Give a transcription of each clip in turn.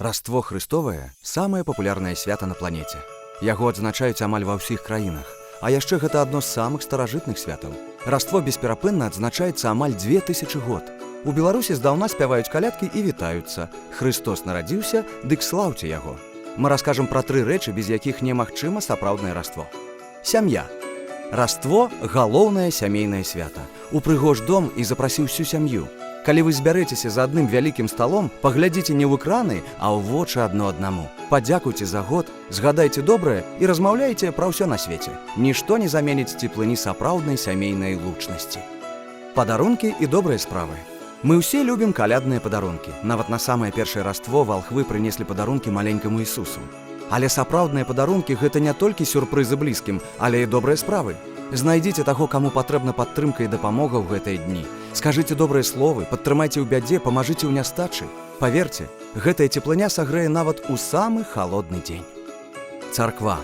Раство Христовае – самае папулярнае свята на планеце. Яго адзначаюць амаль ва ўсіх краінах. А яшчэ гэта адно з самых старажытных святаў. Раство бесперапынна адзначаецца амаль 2000 год. У Беларусі здаўна спяваюць калядкі і вітаюцца. Христос нарадзіўся, дык слаўце яго. Мы раскажам пра 3 рэчы, без якіх немагчыма сапраўднае раство. Сям'я. Раство – галоўнае сямейнае свята. Упрыгож дом і запрасі ўсю сям'ю. Калі вы збярэцеся за адным вялікім сталом, паглядзіце не ў экраны, а ў вочы адно аднаму. Падзякуйце за год, згадайце добрае і размаўляйце пра ўсё на свеце. Нішто не заменіць цеплыні сапраўднай сямейнай лучнасці. Падарункі і добрыя справы. Мы ўсе любім калядныя падарункі. Нават на самае першае раство валхвы прынеслі падарункі маленькаму Ісусу. Але сапраўдныя падарункі – гэта не толькі сюрпрызы блізкім, але і добрыя справы. Знайдзіце таго, каму патрэбна падтрымка і дапамога ў гэтыя дні. Скажыце добрыя словы, падтрымайце ў бядзе, памажыце ў нястачы. Паверце, гэтая цеплыня сагрэе нават у самы халодны дзень. Царква.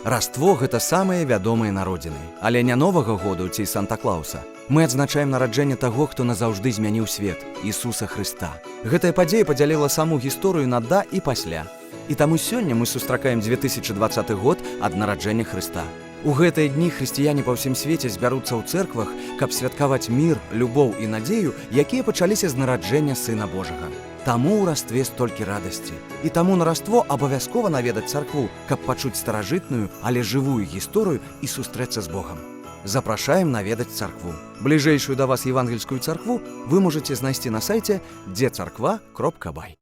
Раство – гэта самыя вядомыя народзіны. Але не Новага году ці Санта-Клауса. Мы адзначаем нараджэнне таго, хто назаўжды змяніў свет – Ісуса Хрыста. Гэтая падзея падзяліла саму гісторыю на да і пасля. І таму сёння мы сустракаем 2020 год ад нараджэння Хрыста. У гэтыя дні хрысціяне па ўсім свеце збяруцца ў цэрквах, каб святкаваць мір, любоў і надзею, якія пачаліся з нараджэння Сына Божага. Таму ў растве столькі радасці. І таму на раство абавязкова наведаць царкву, каб пачуць старажытную, але жывую гісторыю і сустрэцца з Богам. Запрашаем наведаць царкву. Бліжэйшую да вас евангельскую царкву вы можаце знайсці на сайце dzecarkva.by.